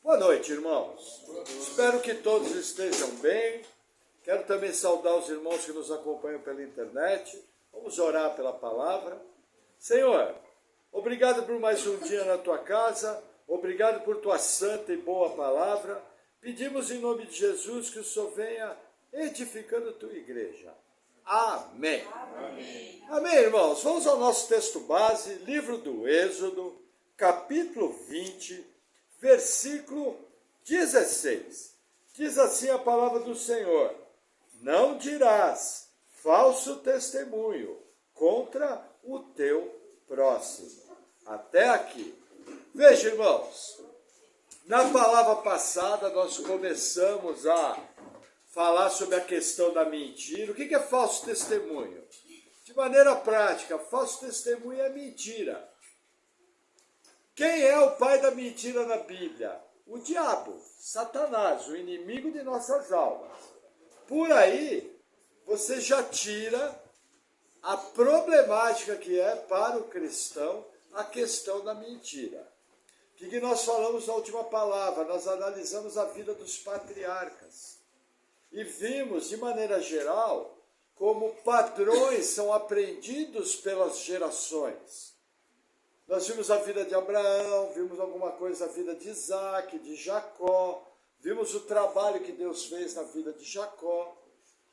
Boa noite, irmãos. Espero que todos estejam bem. Quero também saudar os irmãos que nos acompanham pela internet. Vamos orar pela palavra. Senhor, obrigado por mais um dia na tua casa. Obrigado por tua santa e boa palavra. Pedimos em nome de Jesus que o Senhor venha edificando a tua igreja. Amém. Amém. Amém, irmãos. Vamos ao nosso texto base, livro do Êxodo, capítulo 20, versículo 16. Diz assim a palavra do Senhor: não dirás falso testemunho contra o teu próximo. Até aqui. Veja, irmãos, na palavra passada nós começamos a falar sobre a questão da mentira. O que é falso testemunho? De maneira prática, falso testemunho é mentira. Quem é o pai da mentira na Bíblia? O diabo, Satanás, o inimigo de nossas almas. Por aí, você já tira a problemática que é para o cristão a questão da mentira. O que nós falamos na última palavra? Nós analisamos a vida dos patriarcas. E vimos, de maneira geral, como padrões são aprendidos pelas gerações. Nós vimos a vida de Abraão, vimos alguma coisa da vida de Isaac, de Jacó, vimos o trabalho que Deus fez na vida de Jacó,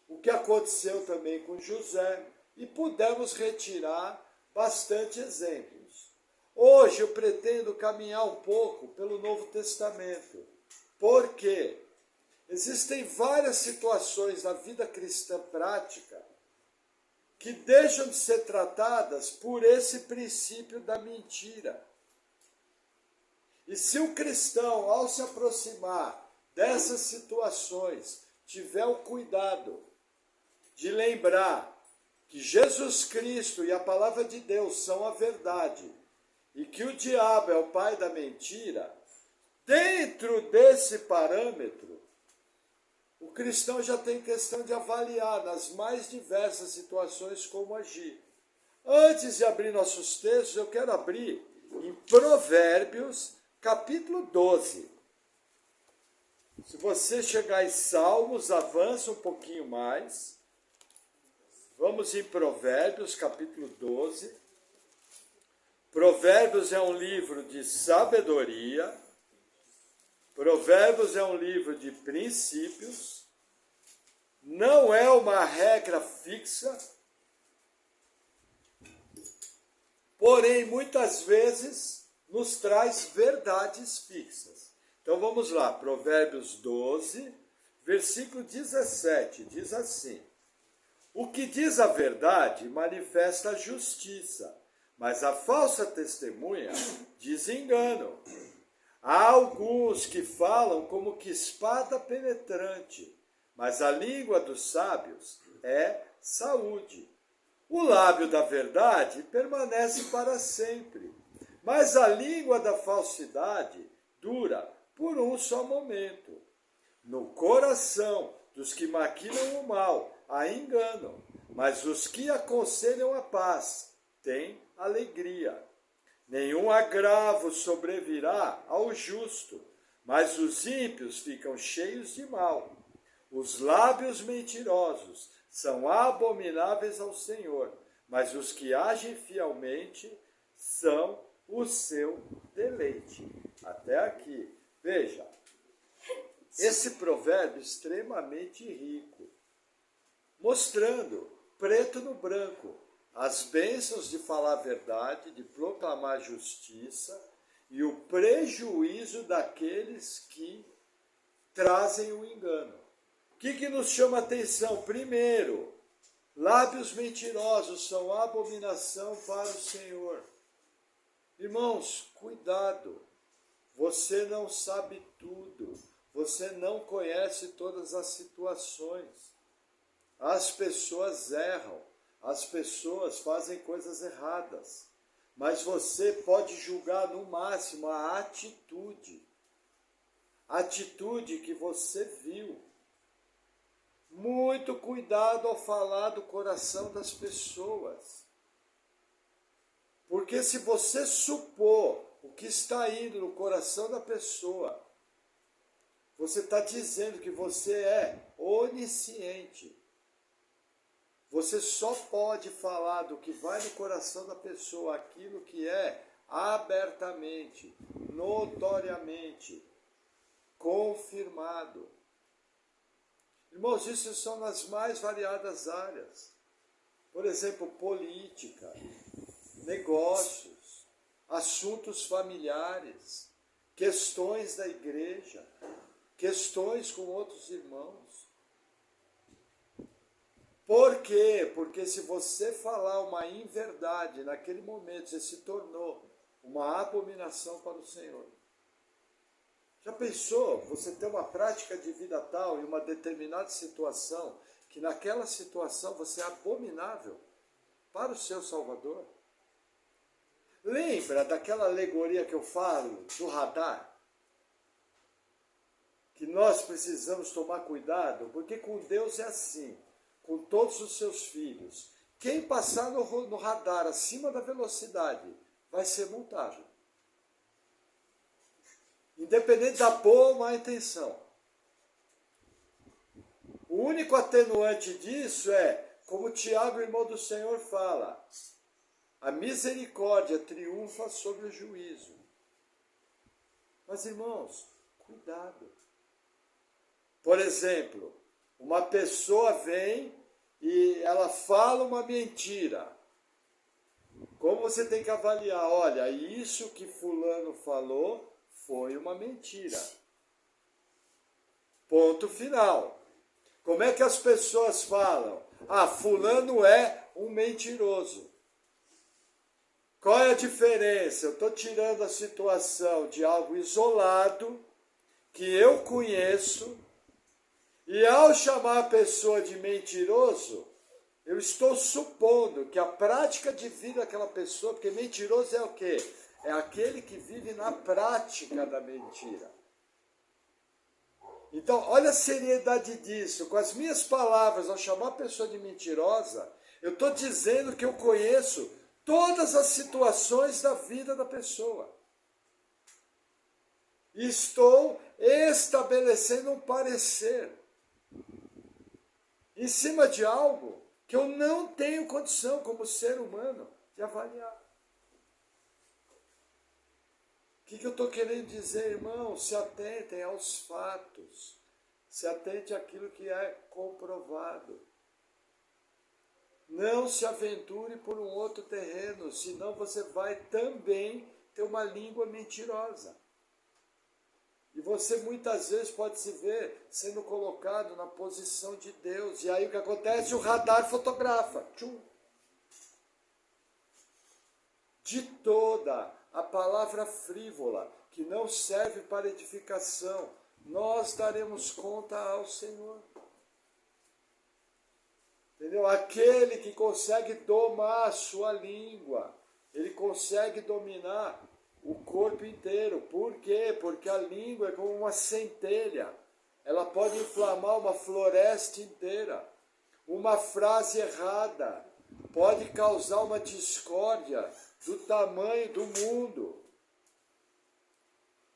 o que aconteceu também com José, e pudemos retirar bastante exemplos. Hoje eu pretendo caminhar um pouco pelo Novo Testamento, porque existem várias situações na vida cristã prática que deixam de ser tratadas por esse princípio da mentira. E se o cristão, ao se aproximar dessas situações, tiver o cuidado de lembrar que Jesus Cristo e a palavra de Deus são a verdade, e que o diabo é o pai da mentira, dentro desse parâmetro, o cristão já tem questão de avaliar nas mais diversas situações como agir. Antes de abrir nossos textos, eu quero abrir em Provérbios, capítulo 12. Se você chegar em Salmos, avança um pouquinho mais. Vamos em Provérbios, capítulo 12. Provérbios é um livro de sabedoria. Provérbios é um livro de princípios, não é uma regra fixa, porém, muitas vezes, nos traz verdades fixas. Então, vamos lá, Provérbios 12, versículo 17, diz assim: o que diz a verdade manifesta a justiça, mas a falsa testemunha diz engano. Há alguns que falam como que espada penetrante, mas a língua dos sábios é saúde. O lábio da verdade permanece para sempre, mas a língua da falsidade dura por um só momento. No coração dos que maquinam o mal há engano, mas os que aconselham a paz têm alegria. Nenhum agravo sobrevirá ao justo, mas os ímpios ficam cheios de mal. Os lábios mentirosos são abomináveis ao Senhor, mas os que agem fielmente são o seu deleite. Até aqui. Veja, esse provérbio é extremamente rico, mostrando preto no branco as bênçãos de falar a verdade, de proclamar a justiça e o prejuízo daqueles que trazem o engano. O que nos chama a atenção? Primeiro, lábios mentirosos são abominação para o Senhor. Irmãos, cuidado, você não sabe tudo, você não conhece todas as situações. As pessoas erram. As pessoas fazem coisas erradas, mas você pode julgar no máximo a atitude que você viu. Muito cuidado ao falar do coração das pessoas, porque se você supor o que está indo no coração da pessoa, você está dizendo que você é onisciente. Você só pode falar do que vai no coração da pessoa, aquilo que é abertamente, notoriamente, confirmado. Irmãos, isso são nas mais variadas áreas. Por exemplo, política, negócios, assuntos familiares, questões da igreja, questões com outros irmãos. Por quê? Porque se você falar uma inverdade, naquele momento você se tornou uma abominação para o Senhor. Já pensou você ter uma prática de vida tal em uma determinada situação, que naquela situação você é abominável para o seu Salvador? Lembra daquela alegoria que eu falo do radar? Que nós precisamos tomar cuidado, porque com Deus é assim, com todos os seus filhos. Quem passar no radar acima da velocidade vai ser multado. Independente da boa ou má intenção. O único atenuante disso é, como Tiago, irmão do Senhor, fala, a misericórdia triunfa sobre o juízo. Mas, irmãos, cuidado. Por exemplo, uma pessoa vem e ela fala uma mentira. Como você tem que avaliar? Olha, isso que fulano falou foi uma mentira. Ponto final. Como é que as pessoas falam? Ah, fulano é um mentiroso. Qual é a diferença? Eu estou tirando a situação de algo isolado, que eu conheço, e ao chamar a pessoa de mentiroso, eu estou supondo que a prática de vida daquela pessoa, porque mentiroso é o quê? É aquele que vive na prática da mentira. Então, olha a seriedade disso. Com as minhas palavras, ao chamar a pessoa de mentirosa, eu estou dizendo que eu conheço todas as situações da vida da pessoa. E estou estabelecendo um parecer em cima de algo que eu não tenho condição, como ser humano, de avaliar. O que eu estou querendo dizer, irmão? Se atentem aos fatos. Se atente àquilo que é comprovado. Não se aventure por um outro terreno, senão você vai também ter uma língua mentirosa. E você muitas vezes pode se ver sendo colocado na posição de Deus. E aí o que acontece? O radar fotografa. Tchum. De toda a palavra frívola, que não serve para edificação, nós daremos conta ao Senhor. Entendeu? Aquele que consegue domar a sua língua, ele consegue dominar o corpo inteiro. Por quê? Porque a língua é como uma centelha. Ela pode inflamar uma floresta inteira. Uma frase errada pode causar uma discórdia do tamanho do mundo.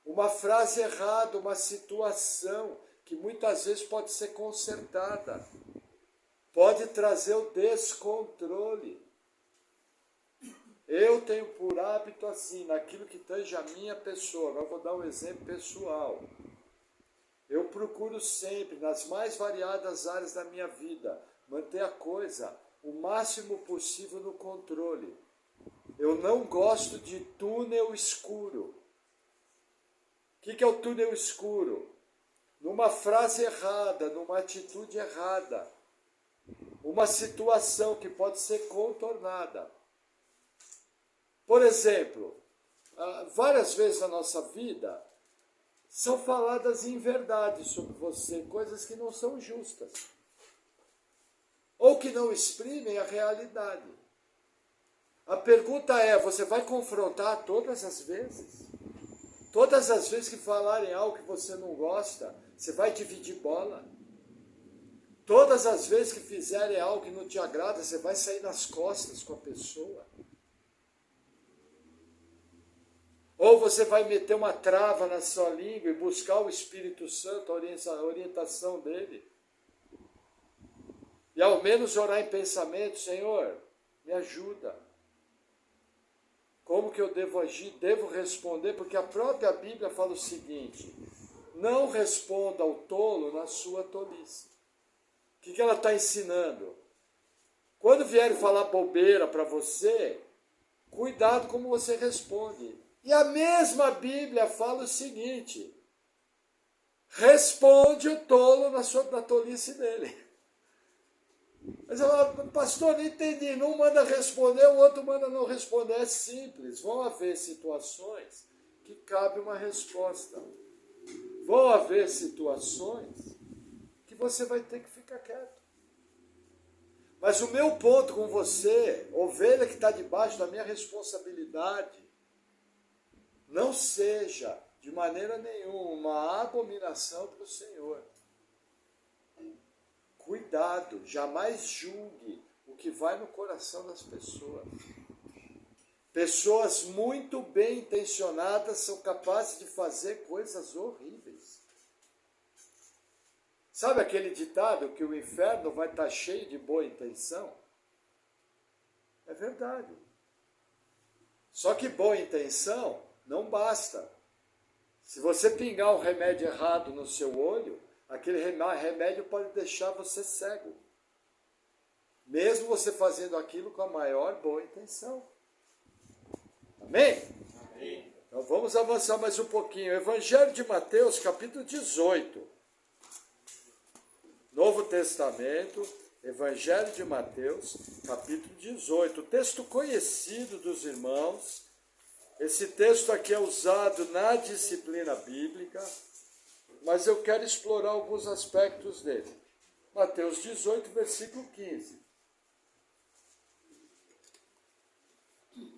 Uma frase errada, uma situação que muitas vezes pode ser consertada, pode trazer o descontrole. Eu tenho por hábito assim, naquilo que tange a minha pessoa, agora vou dar um exemplo pessoal. Eu procuro sempre, nas mais variadas áreas da minha vida, manter a coisa o máximo possível no controle. Eu não gosto de túnel escuro. O que é o túnel escuro? Numa frase errada, numa atitude errada, uma situação que pode ser contornada. Por exemplo, várias vezes na nossa vida são faladas inverdades sobre você, coisas que não são justas, ou que não exprimem a realidade. A pergunta é, você vai confrontar todas as vezes? Todas as vezes que falarem algo que você não gosta, você vai dividir bola? Todas as vezes que fizerem algo que não te agrada, você vai sair nas costas com a pessoa? Ou você vai meter uma trava na sua língua e buscar o Espírito Santo, a orientação dele. E ao menos orar em pensamento, Senhor, me ajuda. Como que eu devo agir? Devo responder, porque a própria Bíblia fala o seguinte: não responda ao tolo na sua tolice. O que ela está ensinando? Quando vierem falar bobeira para você, cuidado como você responde. E a mesma Bíblia fala o seguinte: responde o tolo na tolice dele. Mas ela, pastor, não entendi. Um manda responder, o outro manda não responder. É simples. Vão haver situações que cabe uma resposta. Vão haver situações que você vai ter que ficar quieto. Mas o meu ponto com você, ovelha que está debaixo da minha responsabilidade, não seja de maneira nenhuma uma abominação para o Senhor. Cuidado, jamais julgue o que vai no coração das pessoas. Pessoas muito bem intencionadas são capazes de fazer coisas horríveis. Sabe aquele ditado que o inferno vai estar cheio de boa intenção? É verdade. Só que boa intenção não basta. Se você pingar um remédio errado no seu olho, aquele remédio pode deixar você cego. Mesmo você fazendo aquilo com a maior boa intenção. Amém? Amém. Então vamos avançar mais um pouquinho. Evangelho de Mateus, capítulo 18. Novo Testamento, Evangelho de Mateus, capítulo 18. Texto conhecido dos irmãos. Esse texto aqui é usado na disciplina bíblica, mas eu quero explorar alguns aspectos dele. Mateus 18, versículo 15.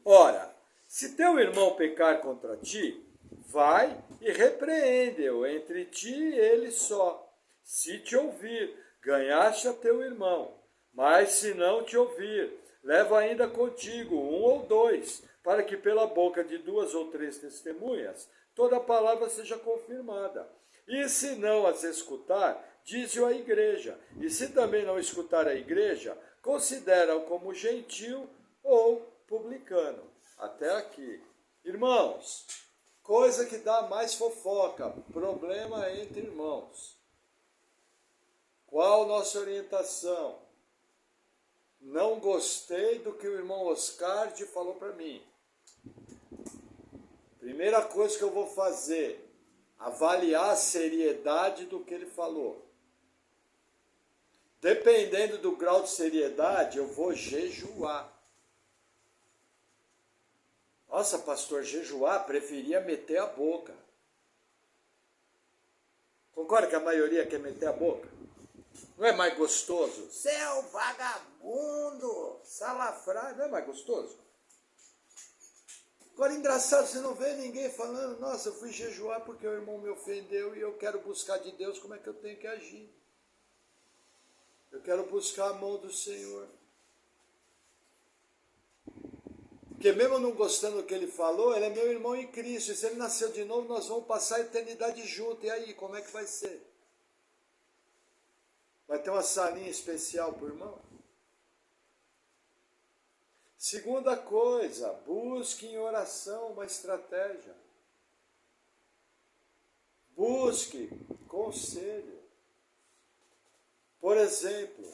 Ora, se teu irmão pecar contra ti, vai e repreende-o entre ti e ele só. Se te ouvir, ganhaste a teu irmão. Mas se não te ouvir, leva ainda contigo um ou dois, para que pela boca de 2 ou 3 testemunhas toda palavra seja confirmada. E se não as escutar, dize-o à igreja. E se também não escutar a igreja, considera-o como gentil ou publicano. Até aqui. Irmãos, coisa que dá mais fofoca, problema entre irmãos. Qual nossa orientação? Não gostei do que o irmão Oscar falou para mim. Primeira coisa que eu vou fazer, avaliar a seriedade do que ele falou. Dependendo do grau de seriedade, eu vou jejuar. Nossa, pastor, jejuar, preferia meter a boca. Concorda que a maioria quer meter a boca? Não é mais gostoso? Seu vagabundo, salafrário, não é mais gostoso? Agora, engraçado, você não vê ninguém falando, nossa, eu fui jejuar porque o irmão me ofendeu e eu quero buscar de Deus como é que eu tenho que agir. Eu quero buscar a mão do Senhor. Porque mesmo não gostando do que ele falou, ele é meu irmão em Cristo. E se ele nasceu de novo, nós vamos passar a eternidade junto. E aí, como é que vai ser? Vai ter uma salinha especial para o irmão? Segunda coisa, busque em oração uma estratégia. Busque conselho. Por exemplo,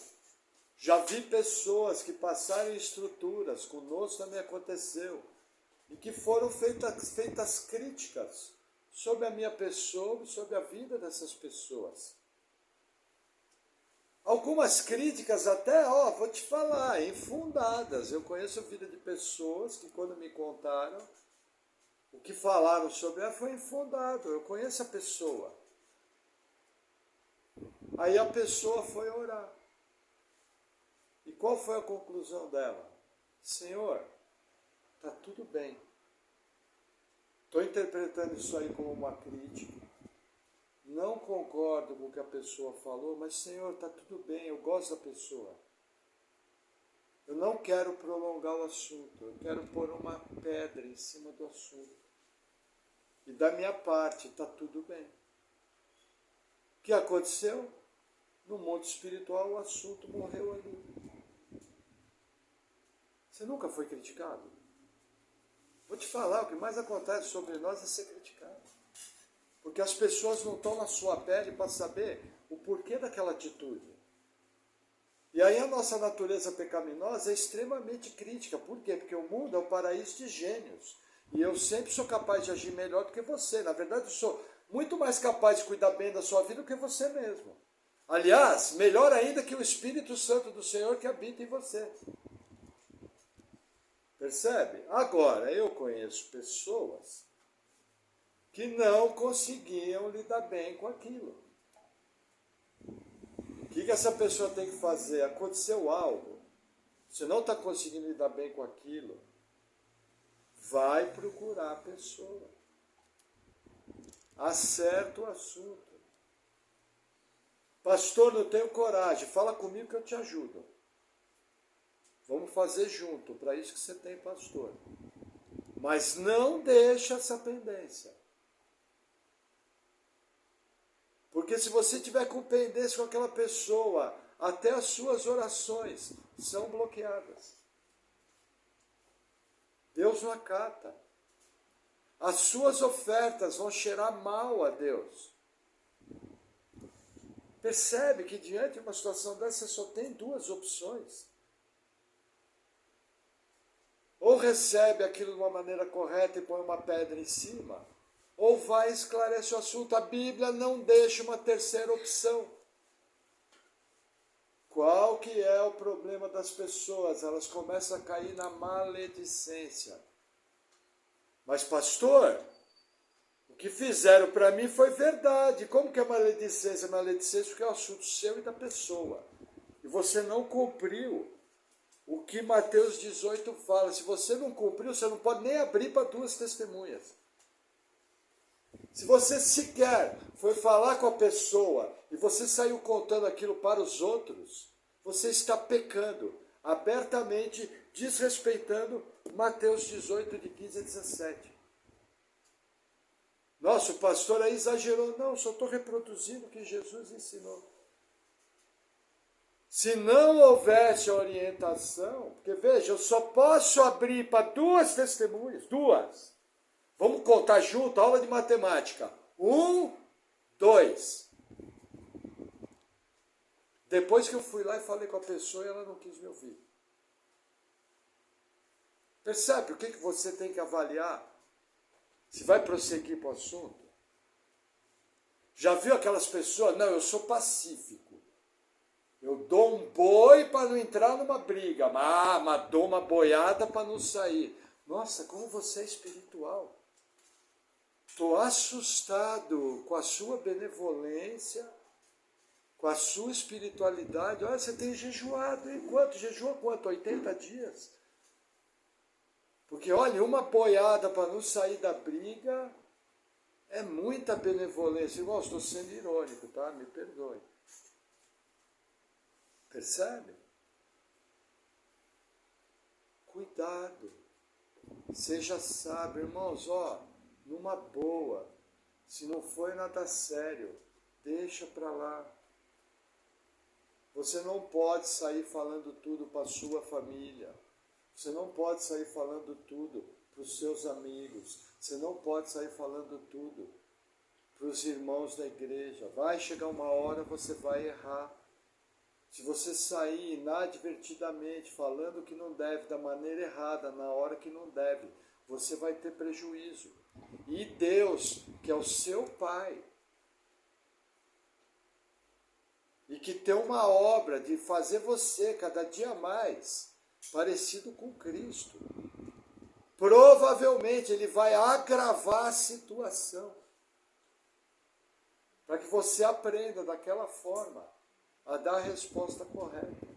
já vi pessoas que passaram em estruturas, conosco também aconteceu, e que foram feitas críticas sobre a minha pessoa e sobre a vida dessas pessoas. Algumas críticas até, vou te falar, infundadas. Eu conheço a vida de pessoas que quando me contaram, o que falaram sobre ela foi infundado. Eu conheço a pessoa. Aí a pessoa foi orar. E qual foi a conclusão dela? Senhor, está tudo bem. Estou interpretando isso aí como uma crítica. Não concordo com o que a pessoa falou, mas, Senhor, está tudo bem, eu gosto da pessoa. Eu não quero prolongar o assunto, eu quero pôr uma pedra em cima do assunto. E da minha parte, está tudo bem. O que aconteceu? No mundo espiritual, o assunto morreu ali. Você nunca foi criticado? Vou te falar, o que mais acontece sobre nós é ser criticado. Porque as pessoas não estão na sua pele para saber o porquê daquela atitude. E aí a nossa natureza pecaminosa é extremamente crítica. Por quê? Porque o mundo é um paraíso de gênios. E eu sempre sou capaz de agir melhor do que você. Na verdade, eu sou muito mais capaz de cuidar bem da sua vida do que você mesmo. Aliás, melhor ainda que o Espírito Santo do Senhor que habita em você. Percebe? Agora, eu conheço pessoas que não conseguiam lidar bem com aquilo. O que essa pessoa tem que fazer? Aconteceu algo. Você não está conseguindo lidar bem com aquilo. Vai procurar a pessoa. Acerta o assunto. Pastor, não tenho coragem. Fala comigo que eu te ajudo. Vamos fazer junto. Para isso que você tem pastor. Mas não deixa essa pendência. Porque se você tiver com pendência com aquela pessoa, até as suas orações são bloqueadas. Deus não acata. As suas ofertas vão cheirar mal a Deus. Percebe que diante de uma situação dessa, você só tem duas opções. Ou recebe aquilo de uma maneira correta e põe uma pedra em cima, ou vai esclarecer o assunto. A Bíblia não deixa uma terceira opção. Qual que é o problema das pessoas? Elas começam a cair na maledicência. Mas pastor, o que fizeram para mim foi verdade. Como que é maledicência? Maledicência porque é um assunto seu e da pessoa. E você não cumpriu o que Mateus 18 fala. Se você não cumpriu, você não pode nem abrir para duas testemunhas. Se você sequer foi falar com a pessoa e você saiu contando aquilo para os outros, você está pecando, abertamente desrespeitando Mateus 18, de 15 a 17. Nossa, o pastor aí exagerou. Não, só estou reproduzindo o que Jesus ensinou. Se não houvesse orientação, porque veja, eu só posso abrir para duas testemunhas, duas. Vamos contar junto, aula de matemática. 1, 2. Depois que eu fui lá e falei com a pessoa, ela não quis me ouvir. Percebe o que você tem que avaliar? Se vai prosseguir para o assunto? Já viu aquelas pessoas? Não, eu sou pacífico. Eu dou um boi para não entrar numa briga, mas dou uma boiada para não sair. Nossa, como você é espiritual. Estou assustado com a sua benevolência, com a sua espiritualidade. Olha, você tem jejuado. E quanto? Jejua quanto? 80 dias? Porque, olha, uma boiada para não sair da briga é muita benevolência. Irmão, estou sendo irônico, tá? Me perdoe. Percebe? Cuidado. Seja sábio, irmãos, ó, numa boa. Se não foi nada sério, deixa para lá. Você não pode sair falando tudo para a sua família. Você não pode sair falando tudo para os seus amigos. Você não pode sair falando tudo para os irmãos da igreja. Vai chegar uma hora, você vai errar. Se você sair inadvertidamente falando que não deve, da maneira errada, na hora que não deve, você vai ter prejuízo. E Deus, que é o seu Pai, e que tem uma obra de fazer você cada dia mais parecido com Cristo, provavelmente Ele vai agravar a situação, para que você aprenda daquela forma a dar a resposta correta.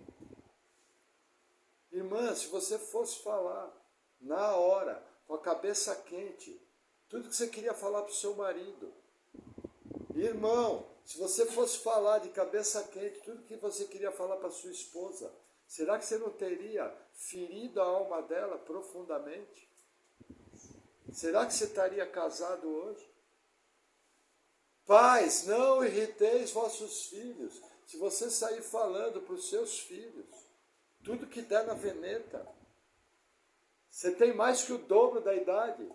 Irmã, se você fosse falar na hora, com a cabeça quente, tudo que você queria falar para o seu marido. Irmão, se você fosse falar de cabeça quente, tudo que você queria falar para sua esposa, será que você não teria ferido a alma dela profundamente? Será que você estaria casado hoje? Pais, não irriteis vossos filhos. Se você sair falando para os seus filhos, tudo que der na veneta, você tem mais que o dobro da idade.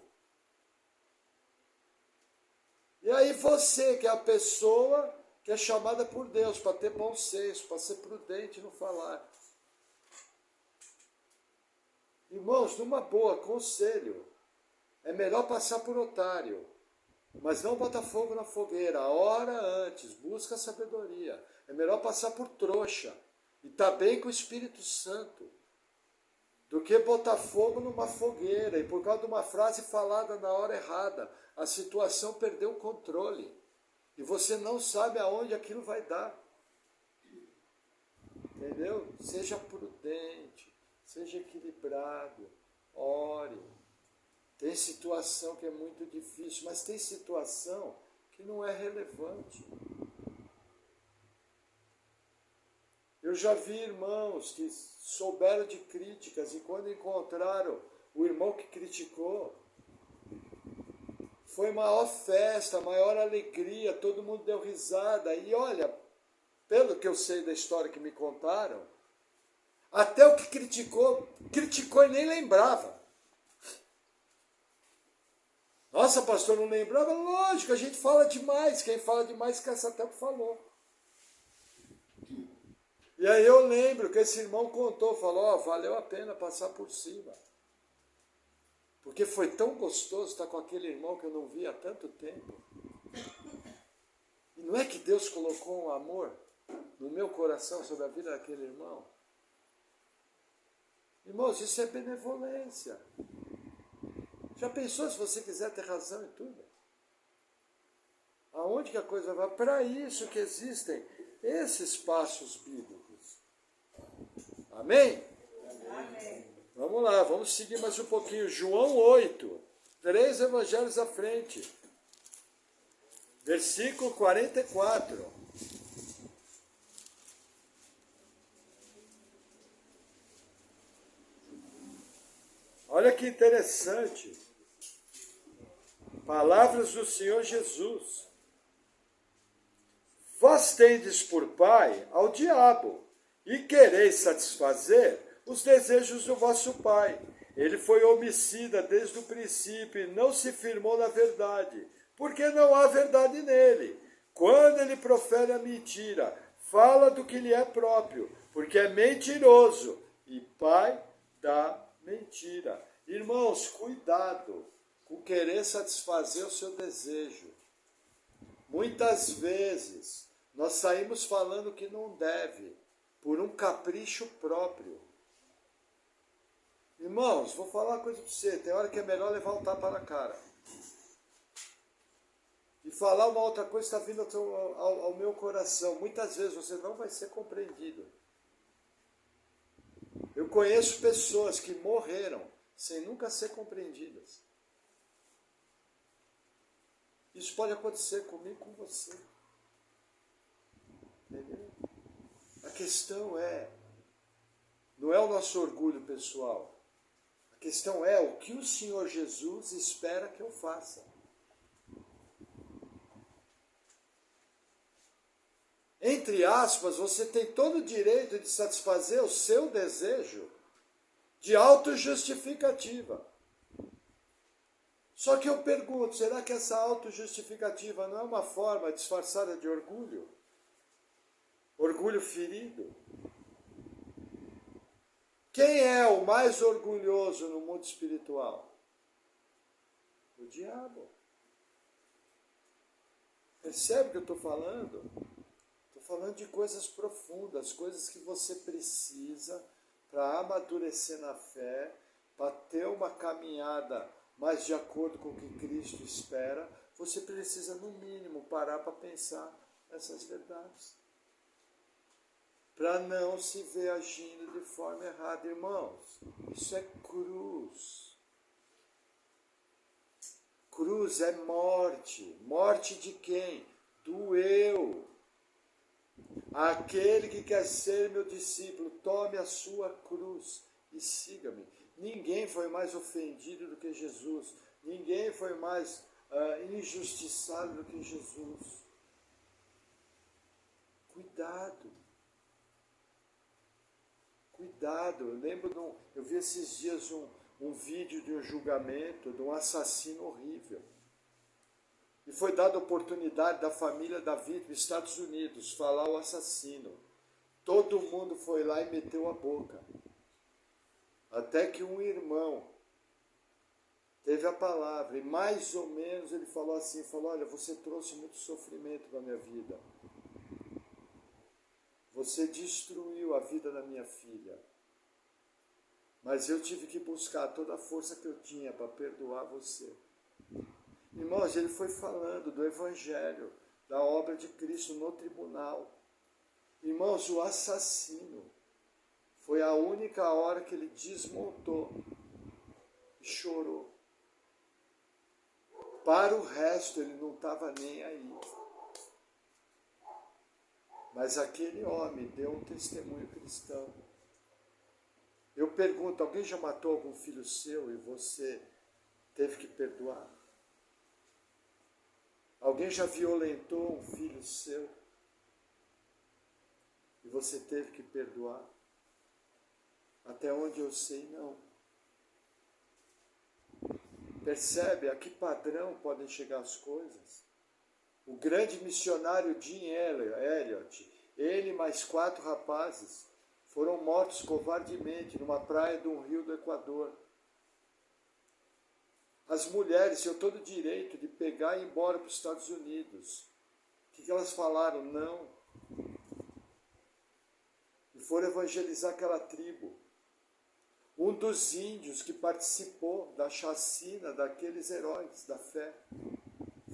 E aí você, que é a pessoa que é chamada por Deus para ter bom senso, para ser prudente no falar. Irmãos, numa boa, conselho, é melhor passar por otário, mas não botar fogo na fogueira. Ora antes, busca a sabedoria. É melhor passar por trouxa e estar bem com o Espírito Santo do que botar fogo numa fogueira e por causa de uma frase falada na hora errada, a situação perdeu o controle e você não sabe aonde aquilo vai dar. Entendeu? Seja prudente, seja equilibrado, ore. Tem situação que é muito difícil, mas tem situação que não é relevante. Eu já vi irmãos que souberam de críticas e quando encontraram o irmão que criticou, foi maior festa, maior alegria, todo mundo deu risada. E olha, pelo que eu sei da história que me contaram, até o que criticou e nem lembrava. Nossa, pastor, não lembrava? Lógico, a gente fala demais. Quem fala demais esquece até o que falou. E aí eu lembro que esse irmão contou, falou, valeu a pena passar por cima. Porque foi tão gostoso estar com aquele irmão que eu não via há tanto tempo. E não é que Deus colocou um amor no meu coração sobre a vida daquele irmão? Irmãos, isso é benevolência. Já pensou se você quiser ter razão em tudo? Aonde que a coisa vai? Para isso que existem esses passos bíblicos. Amém? Amém. Vamos lá, vamos seguir mais um pouquinho. João 8, 3 evangelhos à frente. Versículo 44. Olha que interessante. Palavras do Senhor Jesus. Vós tendes por pai ao diabo, e quereis satisfazer os desejos do vosso pai. Ele foi homicida desde o princípio e não se firmou na verdade, porque não há verdade nele. Quando ele profere a mentira, fala do que lhe é próprio, porque é mentiroso e pai da mentira. Irmãos, cuidado com querer satisfazer o seu desejo. Muitas vezes nós saímos falando que não deve, por um capricho próprio. Irmãos, vou falar uma coisa para você, tem hora que é melhor levar um tapa na cara. E falar uma outra coisa está vindo ao meu coração. Muitas vezes você não vai ser compreendido. Eu conheço pessoas que morreram sem nunca ser compreendidas. Isso pode acontecer comigo e com você. Entendeu? A questão não é o nosso orgulho pessoal. A questão é o que o Senhor Jesus espera que eu faça. Entre aspas, você tem todo o direito de satisfazer o seu desejo de autojustificativa. Só que eu pergunto, será que essa autojustificativa não é uma forma disfarçada de orgulho? Orgulho ferido? Quem é o mais orgulhoso no mundo espiritual? O diabo. Percebe o que eu estou falando? Estou falando de coisas profundas, coisas que você precisa para amadurecer na fé, para ter uma caminhada mais de acordo com o que Cristo espera. Você precisa, no mínimo, parar para pensar nessas verdades. Para não se ver agindo de forma errada. Irmãos, isso é cruz. Cruz é morte. Morte de quem? Do eu. Aquele que quer ser meu discípulo, tome a sua cruz e siga-me. Ninguém foi mais ofendido do que Jesus Ninguém foi mais injustiçado do que Jesus. Cuidado. Cuidado. Eu vi esses dias um vídeo de um julgamento de um assassino horrível. E foi dada a oportunidade da família da vítima, Estados Unidos, falar o assassino. Todo mundo foi lá e meteu a boca. Até que um irmão teve a palavra, e mais ou menos ele falou assim, olha, você trouxe muito sofrimento para a minha vida. Você destruiu a vida da minha filha. Mas eu tive que buscar toda a força que eu tinha para perdoar você. Irmãos, ele foi falando do Evangelho, da obra de Cristo no tribunal. Irmãos, o assassino, foi a única hora que ele desmontou e chorou. Para o resto, ele não estava nem aí. Mas aquele homem deu um testemunho cristão. Eu pergunto, alguém já matou algum filho seu e você teve que perdoar? Alguém já violentou um filho seu e você teve que perdoar? Até onde eu sei, não. Percebe a que padrão podem chegar as coisas? O grande missionário Jim Elliot, ele mais 4 rapazes, foram mortos covardemente numa praia de um rio do Equador. As mulheres tinham todo o direito de pegar e ir embora para os Estados Unidos. O que elas falaram? Não. E foram evangelizar aquela tribo. Um dos índios que participou da chacina daqueles heróis da fé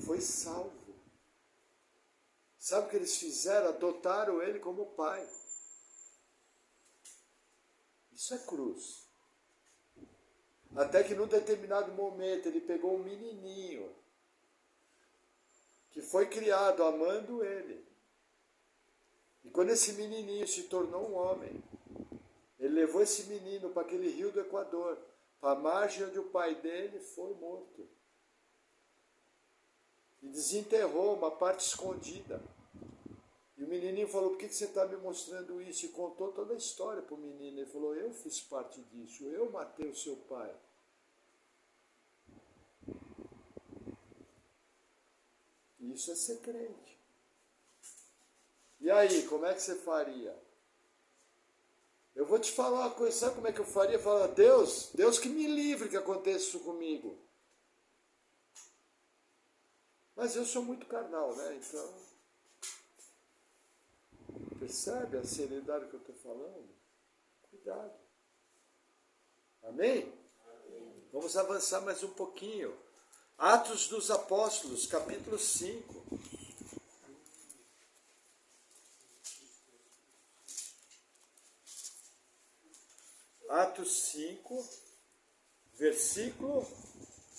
foi salvo. Sabe o que eles fizeram? Adotaram ele como pai. Isso é cruz. Até que num determinado momento ele pegou um menininho que foi criado amando ele. E quando esse menininho se tornou um homem, ele levou esse menino para aquele rio do Equador, para a margem onde o pai dele foi morto. E desenterrou uma parte escondida. E o menininho falou, por que você está me mostrando isso? E contou toda a história para o menino. Ele falou, eu fiz parte disso, eu matei o seu pai. Isso é ser crente. E aí, como é que você faria? Eu vou te falar uma coisa, sabe como é que eu faria? Falar, Deus que me livre que aconteça isso comigo. Mas eu sou muito carnal, né? Então, percebe a seriedade que eu estou falando? Cuidado. Amém? Vamos avançar mais um pouquinho. Atos dos Apóstolos, capítulo 5. Atos 5, versículo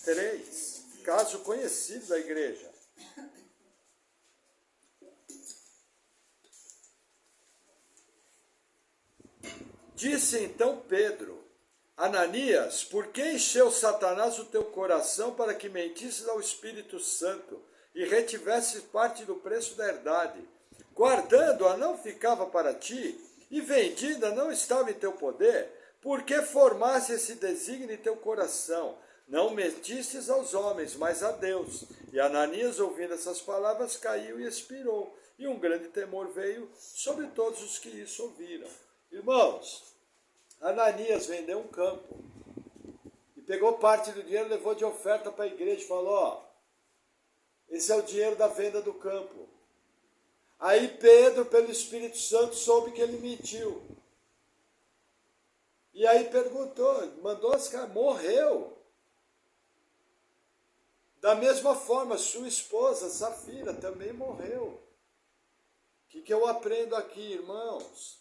3. Caso conhecido da igreja. Disse então Pedro, Ananias, por que encheu Satanás o teu coração para que mentisses ao Espírito Santo e retivesses parte do preço da herdade? Guardando-a não ficava para ti, e vendida não estava em teu poder? Por que formasse esse desígnio em teu coração? Não mentistes aos homens, mas a Deus. E Ananias, ouvindo essas palavras, caiu e expirou. E um grande temor veio sobre todos os que isso ouviram. Irmãos, Ananias vendeu um campo. E pegou parte do dinheiro, levou de oferta para a igreja e falou, ó, esse é o dinheiro da venda do campo. Aí Pedro, pelo Espírito Santo, soube que ele mentiu. E aí perguntou, mandou os caras, morreu. Da mesma forma, sua esposa, Safira, também morreu. O que eu aprendo aqui, irmãos?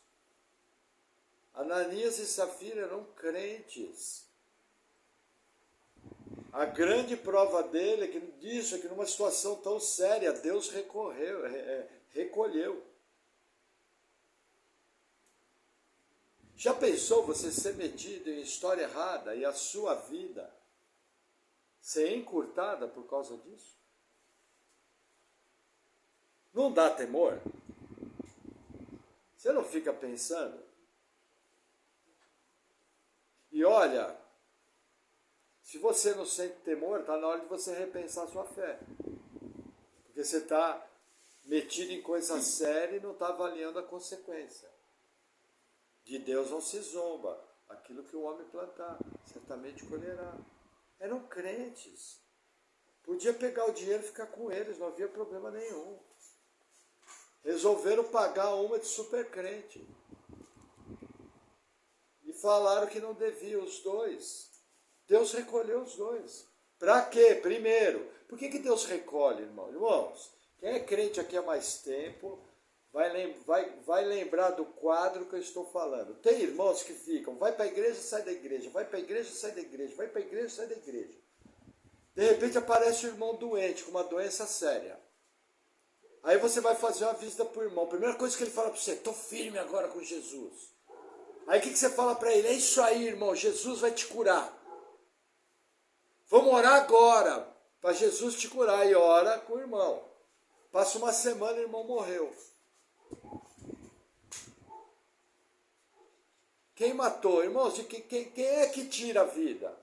Ananias e Safira eram crentes. A grande prova dele é que numa situação tão séria, Deus recolheu. Já pensou você ser metido em história errada e a sua vida ser encurtada por causa disso? Não dá temor? Você não fica pensando? E olha, se você não sente temor, está na hora de você repensar a sua fé. Porque você está metido em coisa séria e não está avaliando a consequência. De Deus não se zomba. Aquilo que o homem plantar, certamente colherá. Eram crentes. Podia pegar o dinheiro e ficar com eles, não havia problema nenhum. Resolveram pagar uma de super crente. E falaram que não devia os dois. Deus recolheu os dois. Para quê? Primeiro, por que Deus recolhe, irmão? Irmãos, quem é crente aqui há mais tempo vai lembrar do quadro que eu estou falando. Tem irmãos que ficam, vai para a igreja, sai da igreja, vai para a igreja, sai da igreja, vai para a igreja, sai da igreja. De repente aparece um irmão doente, com uma doença séria. Aí você vai fazer uma visita para o irmão. Primeira coisa que ele fala para você, estou firme agora com Jesus. Aí o que você fala para ele? É isso aí, irmão, Jesus vai te curar. Vamos orar agora, para Jesus te curar. E ora com o irmão. Passa uma semana e o irmão morreu. Quem matou? Irmãos, quem é que tira a vida?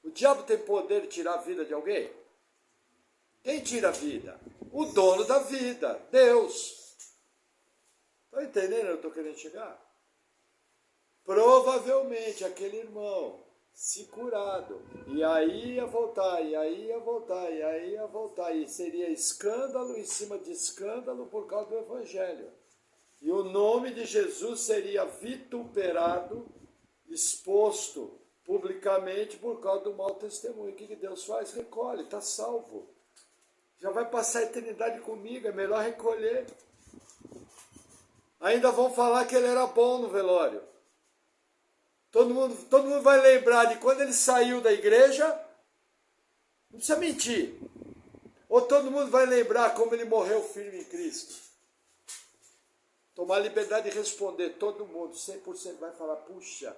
O diabo tem poder de tirar a vida de alguém? Quem tira a vida? O dono da vida, Deus. Estão entendendo onde eu estou querendo chegar? Provavelmente aquele irmão, se curado, e aí ia voltar, e aí ia voltar, e aí ia voltar, e seria escândalo em cima de escândalo por causa do Evangelho. E o nome de Jesus seria vituperado, exposto publicamente por causa do mau testemunho. O que Deus faz? Recolhe, está salvo. Já vai passar a eternidade comigo, é melhor recolher. Ainda vão falar que ele era bom no velório. Todo mundo vai lembrar de quando ele saiu da igreja. Não precisa mentir. Ou todo mundo vai lembrar como ele morreu firme em Cristo. Tomar liberdade de responder, todo mundo, 100% vai falar, puxa,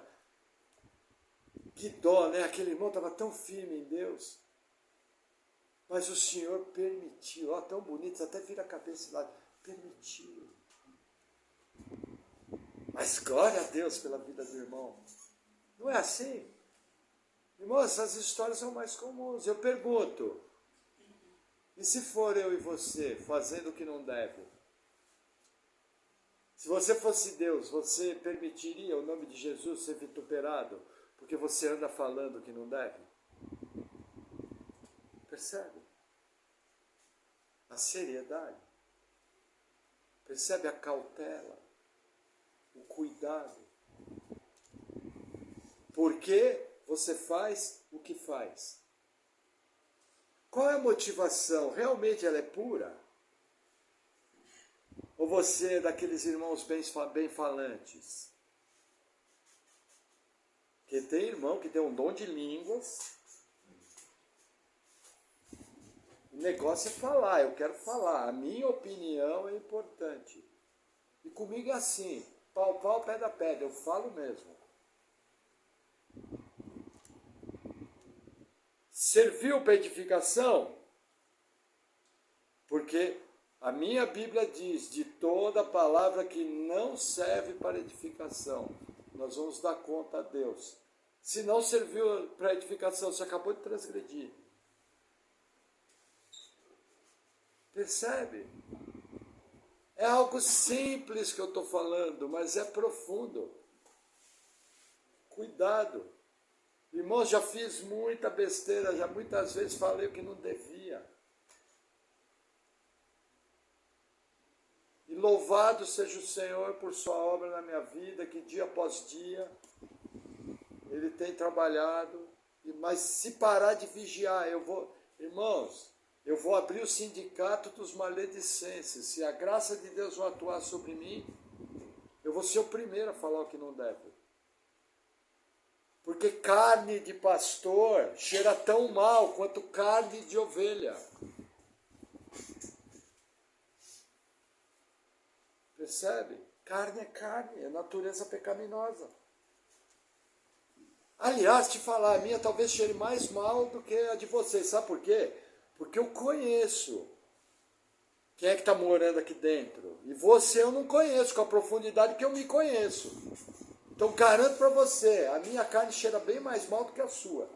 que dó, né? Aquele irmão estava tão firme em Deus. Mas o Senhor permitiu, ó, tão bonito, até vira a cabeça lá, permitiu. Mas glória a Deus pela vida do irmão. Não é assim? Irmão, essas histórias são mais comuns. Eu pergunto, e se for eu e você fazendo o que não deve? Se você fosse Deus, você permitiria o nome de Jesus ser vituperado porque você anda falando o que não deve? Percebe? A seriedade. Percebe a cautela, o cuidado. Por que você faz o que faz? Qual é a motivação? Realmente ela é pura? Ou você é daqueles irmãos bem falantes? Porque tem irmão que tem um dom de línguas. O negócio é falar, eu quero falar. A minha opinião é importante. E comigo é assim, pau, pedra, pedra, eu falo mesmo. Serviu para edificação? Porque a minha Bíblia diz, de toda palavra que não serve para edificação, nós vamos dar conta a Deus. Se não serviu para edificação, você acabou de transgredir. Percebe? É algo simples que eu estou falando, mas é profundo. Cuidado. Irmãos, já fiz muita besteira, já muitas vezes falei o que não devia. E louvado seja o Senhor por sua obra na minha vida, que dia após dia Ele tem trabalhado. Mas se parar de vigiar, irmãos, eu vou abrir o sindicato dos maledicentes. Se a graça de Deus vai atuar sobre mim, eu vou ser o primeiro a falar o que não deve. Porque carne de pastor cheira tão mal quanto carne de ovelha. Percebe? Carne é carne, é natureza pecaminosa. Aliás, te falar, a minha talvez cheire mais mal do que a de vocês. Sabe por quê? Porque eu conheço quem é que está morando aqui dentro. E você eu não conheço com a profundidade que eu me conheço. Então garanto para você, a minha carne cheira bem mais mal do que a sua.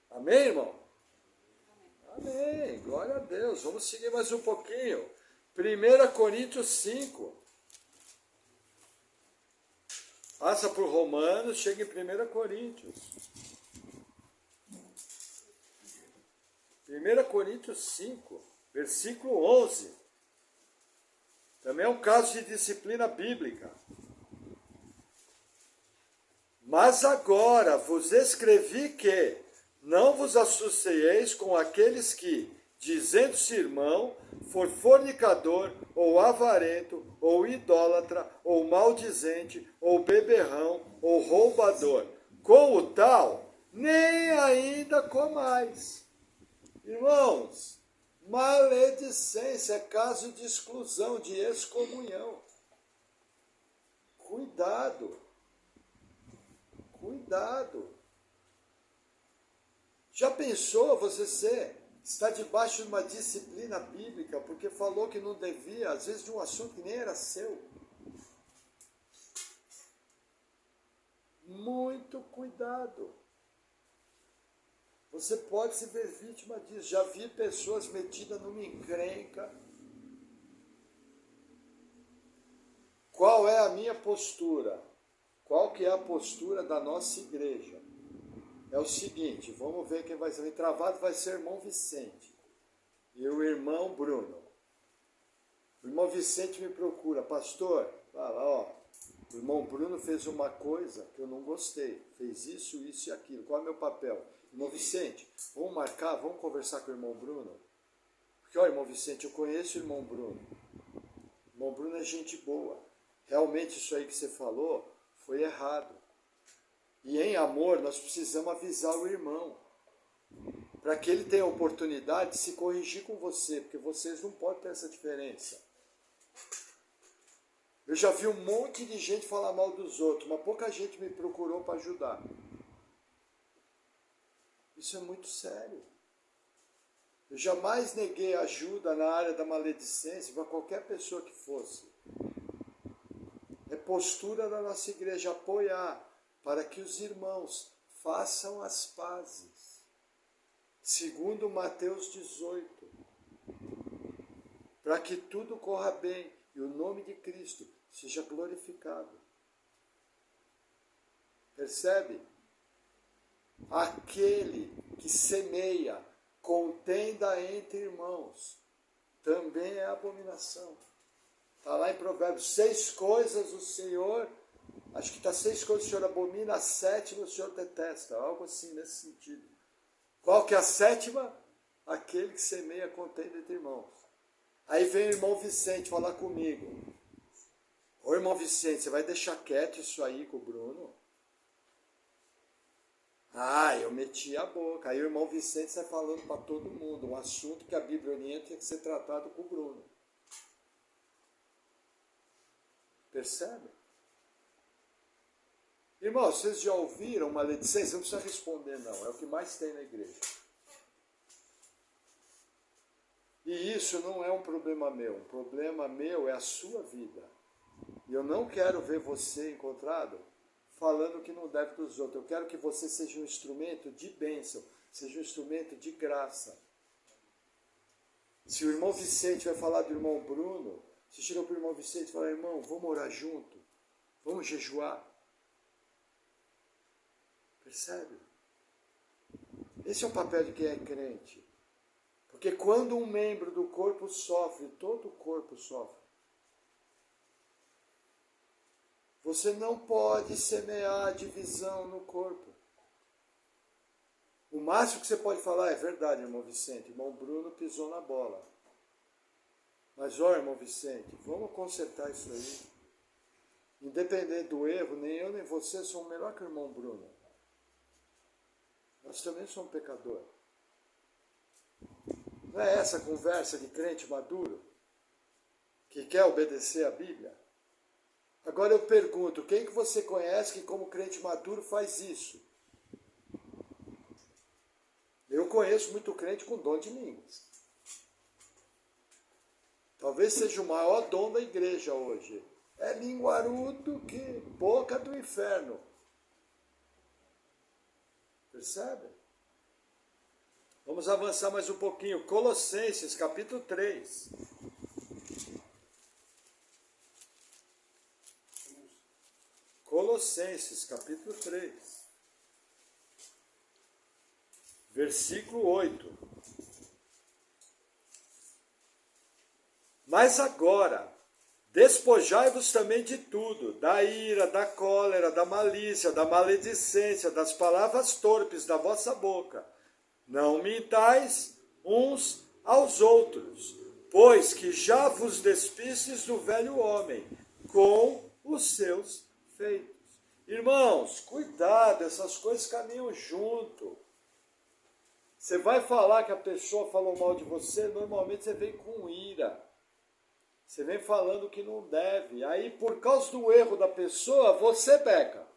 Amém, irmão? Amém. Glória a Deus. Vamos seguir mais um pouquinho. 1 Coríntios 5. Passa por Romanos, chega em 1 Coríntios. 1 Coríntios 5, versículo 11. Também é um caso de disciplina bíblica. Mas agora vos escrevi que não vos associeis com aqueles que, dizendo-se irmão, for fornicador, ou avarento, ou idólatra, ou maldizente, ou beberrão, ou roubador. Com o tal, nem ainda comais. Irmãos, maledicência é caso de exclusão, de excomunhão. Cuidado. Cuidado. Já pensou você está debaixo de uma disciplina bíblica porque falou que não devia, às vezes de um assunto que nem era seu? Muito cuidado. Você pode se ver vítima disso. Já vi pessoas metidas numa encrenca. Qual é a minha postura? Qual que é a postura da nossa igreja? É o seguinte, vamos ver quem vai ser travado, vai ser o irmão Vicente e o irmão Bruno. O irmão Vicente me procura, pastor, fala, ó, o irmão Bruno fez uma coisa que eu não gostei, fez isso, isso e aquilo, qual é o meu papel? Irmão Vicente, vamos marcar, vamos conversar com o irmão Bruno? Porque, ó, irmão Vicente, eu conheço o irmão Bruno. O irmão Bruno é gente boa. Realmente isso aí que você falou foi errado. E em amor nós precisamos avisar o irmão, para que ele tenha a oportunidade de se corrigir com você, porque vocês não podem ter essa diferença. Eu já vi um monte de gente falar mal dos outros, mas pouca gente me procurou para ajudar. Isso é muito sério. Eu jamais neguei ajuda na área da maledicência para qualquer pessoa que fosse. É postura da nossa igreja apoiar, para que os irmãos façam as pazes. Segundo Mateus 18. Para que tudo corra bem e o nome de Cristo seja glorificado. Percebe? Aquele que semeia contenda entre irmãos também é abominação. Está lá em Provérbios, 6 coisas o Senhor, acho que está 6 coisas o Senhor abomina, a 7ª o Senhor detesta, algo assim nesse sentido. Qual que é a 7ª? Aquele que semeia contenda entre irmãos. Aí vem o irmão Vicente falar comigo. Ô irmão Vicente, você vai deixar quieto isso aí com o Bruno? Ah, eu meti a boca. Aí o irmão Vicente sai falando para todo mundo um assunto que a Bíblia orienta tem que ser tratado com o Bruno. Percebe? Irmãos, vocês já ouviram maledicência? Não precisa responder não, é o que mais tem na igreja. E isso não é um problema meu, um problema meu é a sua vida. E eu não quero ver você encontrado falando que não deve dos outros. Eu quero que você seja um instrumento de bênção, seja um instrumento de graça. Se o irmão Vicente vai falar do irmão Bruno, você chega para o irmão Vicente e fala, irmão, vamos orar junto, vamos jejuar. Percebe? Esse é o papel de quem é crente. Porque quando um membro do corpo sofre, todo o corpo sofre. Você não pode semear divisão no corpo. O máximo que você pode falar é verdade, irmão Vicente. Irmão Bruno pisou na bola. Mas, ó, irmão Vicente, vamos consertar isso aí. Independente do erro, nem eu nem você somos melhor que o irmão Bruno. Nós também somos pecadores. Não é essa conversa de crente maduro que quer obedecer a Bíblia? Agora eu pergunto, quem que você conhece que como crente maduro faz isso? Eu conheço muito crente com dom de línguas. Talvez seja o maior dom da igreja hoje. É linguarudo que boca do inferno. Percebe? Vamos avançar mais um pouquinho. Colossenses, capítulo 3. Colossenses, capítulo 3. Versículo 8. Mas agora, despojai-vos também de tudo, da ira, da cólera, da malícia, da maledicência, das palavras torpes da vossa boca. Não mintais uns aos outros, pois que já vos despistes do velho homem, com os seus feitos. Irmãos, cuidado, essas coisas caminham junto. Você vai falar que a pessoa falou mal de você, normalmente você vem com ira. Você vem falando que não deve. Aí, por causa do erro da pessoa, você peca.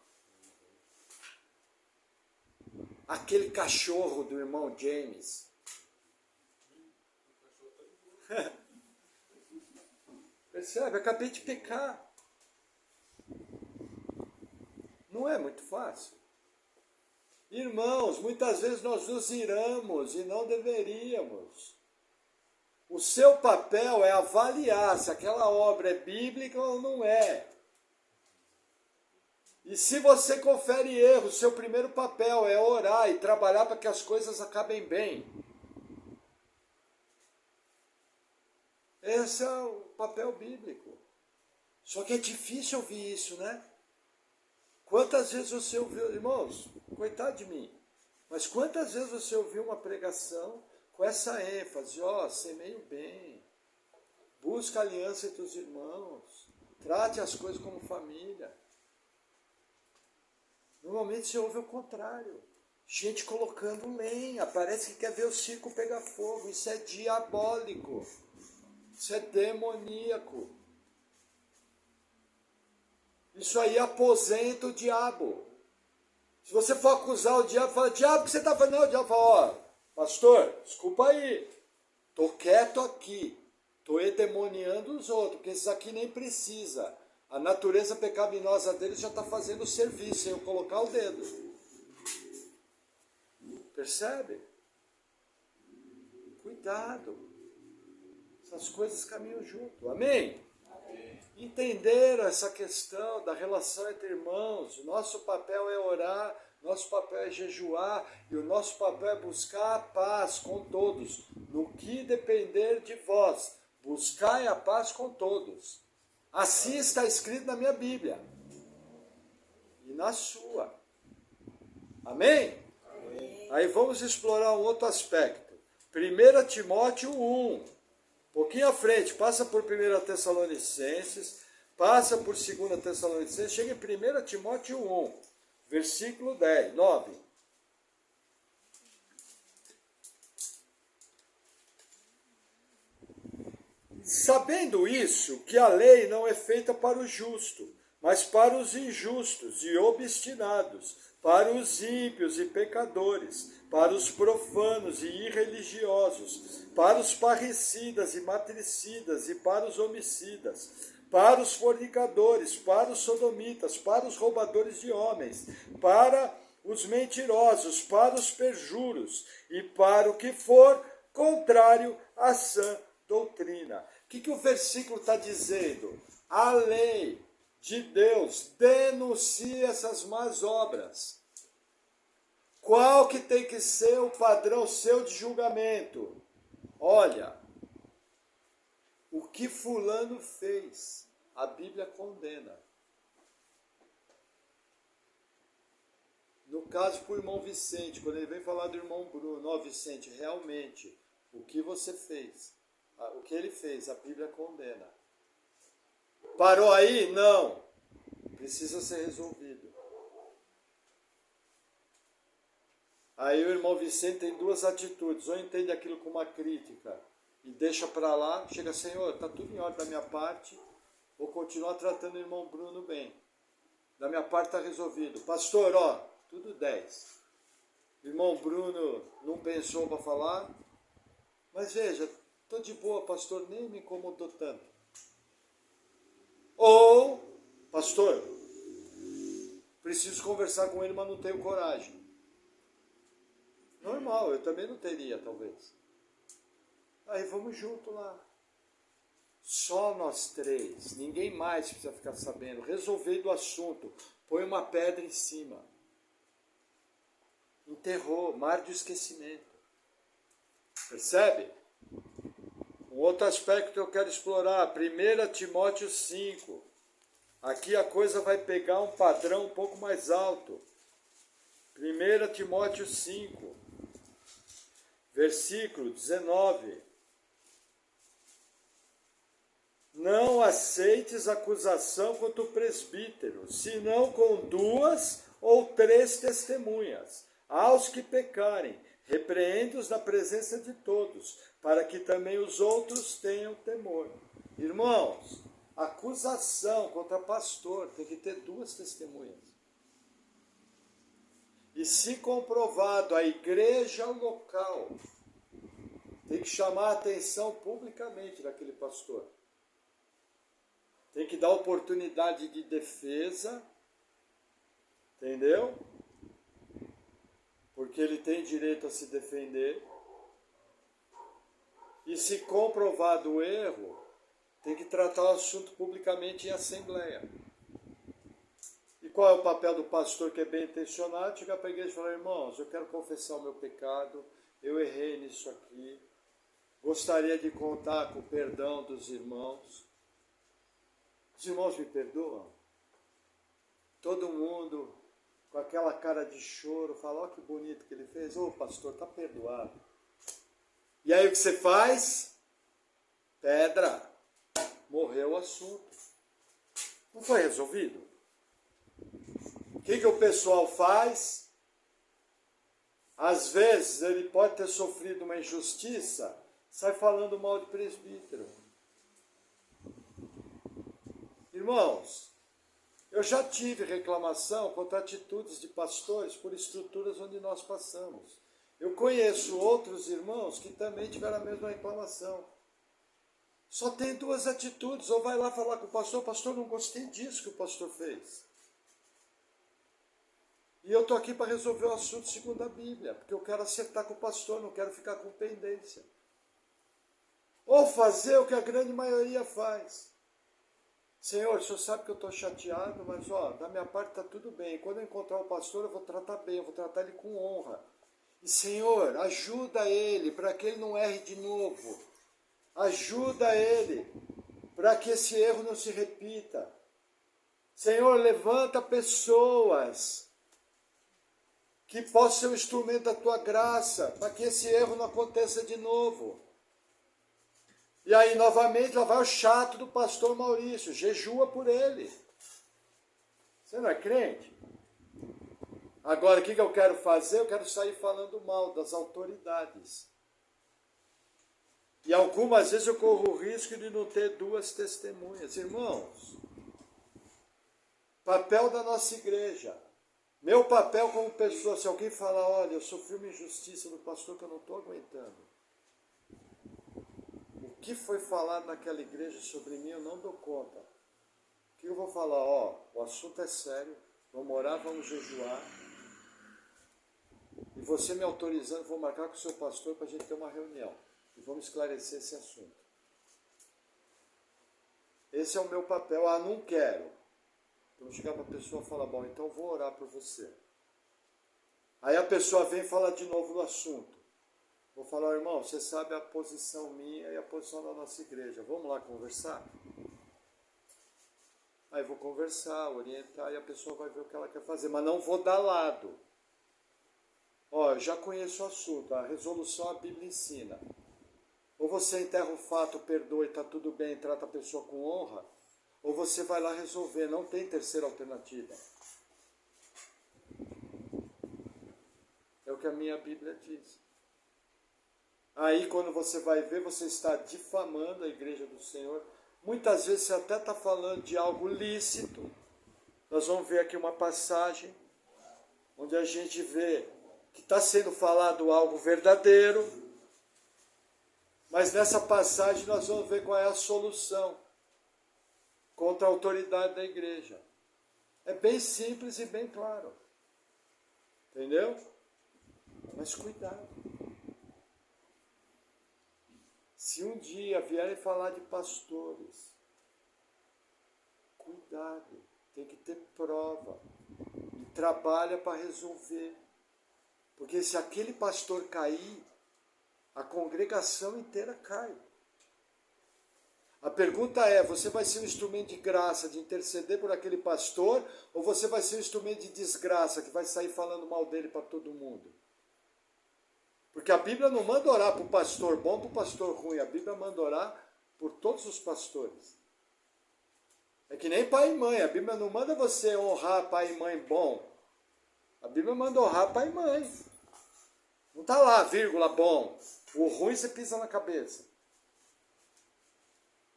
Aquele cachorro do irmão James. Percebe? Acabei de pecar. Não é muito fácil. Irmãos, muitas vezes nós nos iramos e não deveríamos. O seu papel é avaliar se aquela obra é bíblica ou não é. E se você confere erro, seu primeiro papel é orar e trabalhar para que as coisas acabem bem. Esse é o papel bíblico. Só que é difícil ouvir isso, né? Quantas vezes você ouviu, irmãos, coitado de mim, mas quantas vezes você ouviu uma pregação com essa ênfase, semeie o bem, busca aliança entre os irmãos, trate as coisas como família. Normalmente você ouve o contrário, gente colocando lenha, parece que quer ver o circo pegar fogo, isso é diabólico, isso é demoníaco. Isso aí aposenta o diabo. Se você for acusar o diabo, fala, diabo, o que você está fazendo? Não, o diabo fala, pastor, desculpa aí, estou quieto aqui, estou endemoniando os outros, porque esses aqui nem precisa. A natureza pecaminosa deles já está fazendo o serviço, sem eu colocar o dedo. Percebe? Cuidado. Essas coisas caminham junto. Amém? Entenderam essa questão da relação entre irmãos. O nosso papel é orar, nosso papel é jejuar e o nosso papel é buscar a paz com todos. No que depender de vós, buscai a paz com todos. Assim está escrito na minha Bíblia e na sua. Amém? Amém. Aí vamos explorar um outro aspecto. 1 Timóteo 1. Um pouquinho à frente, passa por 1 Tessalonicenses, passa por 2 Tessalonicenses, chega em 1 Timóteo 1, versículo 10, 9. Sabendo isso, que a lei não é feita para o justo, mas para os injustos e obstinados, para os ímpios e pecadores, para os profanos e irreligiosos, para os parricidas e matricidas e para os homicidas, para os fornicadores, para os sodomitas, para os roubadores de homens, para os mentirosos, para os perjuros e para o que for contrário à sã doutrina. O que o versículo está dizendo? A lei de Deus denuncia essas más obras. Qual que tem que ser o padrão seu de julgamento? Olha, o que fulano fez, a Bíblia condena. No caso, para o irmão Vicente, quando ele vem falar do irmão Bruno, Vicente, realmente, o que você fez, o que ele fez, a Bíblia condena. Parou aí? Não. Precisa ser resolvido. Aí o irmão Vicente tem duas atitudes. Ou entende aquilo como uma crítica e deixa para lá. Chega, Senhor, está tudo em ordem da minha parte. vou continuar tratando o irmão Bruno bem. Da minha parte está resolvido. Pastor, ó, tudo 10. O irmão Bruno não pensou para falar, mas veja, estou de boa, pastor, nem me incomodou tanto. Ou, pastor, preciso conversar com ele, mas não tenho coragem. Normal, eu também não teria, talvez. Aí vamos junto lá. Só nós 3, ninguém mais precisa ficar sabendo. Resolvido o assunto, põe uma pedra em cima. Enterrou, mar de esquecimento. Percebe? Um outro aspecto que eu quero explorar, 1 Timóteo 5. Aqui a coisa vai pegar um padrão um pouco mais alto. 1 Timóteo 5, versículo 19. Não aceites acusação contra o presbítero, senão com 2 ou 3 testemunhas. Aos que pecarem, repreende-os na presença de todos, para que também os outros tenham temor. Irmãos, acusação contra pastor tem que ter 2 testemunhas. E se comprovado, a igreja local tem que chamar a atenção publicamente daquele pastor. Tem que dar oportunidade de defesa, entendeu? Porque ele tem direito a se defender. E se comprovado o erro, tem que tratar o assunto publicamente em assembleia. E qual é o papel do pastor que é bem intencionado? Chegar para a igreja e falar, irmãos, eu quero confessar o meu pecado, eu errei nisso aqui, gostaria de contar com o perdão dos irmãos. Os irmãos me perdoam? Todo mundo com aquela cara de choro fala, ó que bonito que ele fez. Ô pastor, está perdoado. E aí o que você faz? Pedra. Morreu o assunto. Não foi resolvido? O que o pessoal faz? Às vezes ele pode ter sofrido uma injustiça, sai falando mal de presbítero. Irmãos, eu já tive reclamação contra atitudes de pastores por estruturas onde nós passamos. Eu conheço outros irmãos que também tiveram a mesma reclamação. Só tem 2 atitudes, ou vai lá falar com o pastor, não gostei disso que o pastor fez. E eu estou aqui para resolver o assunto segundo a Bíblia, porque eu quero acertar com o pastor, não quero ficar com pendência. Ou fazer o que a grande maioria faz. Senhor, o senhor sabe que eu estou chateado, mas da minha parte está tudo bem. Quando eu encontrar o pastor, eu vou tratar bem, eu vou tratar ele com honra. E Senhor, ajuda ele para que ele não erre de novo. Ajuda ele para que esse erro não se repita. Senhor, levanta pessoas que possam ser um instrumento da tua graça, para que esse erro não aconteça de novo. E aí, novamente, lá vai o chato do pastor Maurício, jejua por ele. Você não é crente? Agora, o que eu quero fazer? Eu quero sair falando mal das autoridades. E algumas vezes eu corro o risco de não ter 2 testemunhas. Irmãos, papel da nossa igreja. Meu papel como pessoa, se alguém falar, olha, eu sofri uma injustiça do pastor que eu não estou aguentando. O que foi falado naquela igreja sobre mim, eu não dou conta. O que eu vou falar? O assunto é sério, vamos orar, vamos jejuar. E você me autorizando, vou marcar com o seu pastor para a gente ter uma reunião. E vamos esclarecer esse assunto. Esse é o meu papel. Não quero. Então chegar para a pessoa e falar, bom, então vou orar por você. Aí a pessoa vem e fala de novo do assunto. Vou falar, irmão, você sabe a posição minha e a posição da nossa igreja. Vamos lá conversar? Aí vou conversar, orientar, e a pessoa vai ver o que ela quer fazer. Mas não vou dar lado. Eu já conheço o assunto. A resolução a Bíblia ensina. Ou você enterra o fato, perdoa e está tudo bem, trata a pessoa com honra. Ou você vai lá resolver. Não tem terceira alternativa. É o que a minha Bíblia diz. Aí, quando você vai ver, você está difamando a igreja do Senhor. Muitas vezes você até está falando de algo lícito. Nós vamos ver aqui uma passagem onde a gente vê que está sendo falado algo verdadeiro, mas nessa passagem nós vamos ver qual é a solução contra a autoridade da igreja. É bem simples e bem claro. Entendeu? Mas cuidado. Se um dia vierem falar de pastores, cuidado, tem que ter prova. E trabalha para resolver. Porque se aquele pastor cair, a congregação inteira cai. A pergunta é, você vai ser um instrumento de graça, de interceder por aquele pastor, ou você vai ser um instrumento de desgraça, que vai sair falando mal dele para todo mundo? Porque a Bíblia não manda orar para o pastor bom, para o pastor ruim. A Bíblia manda orar por todos os pastores. É que nem pai e mãe. A Bíblia não manda você honrar pai e mãe bom. A Bíblia manda honrar pai e mãe. Não está lá, vírgula, bom. O ruim você pisa na cabeça.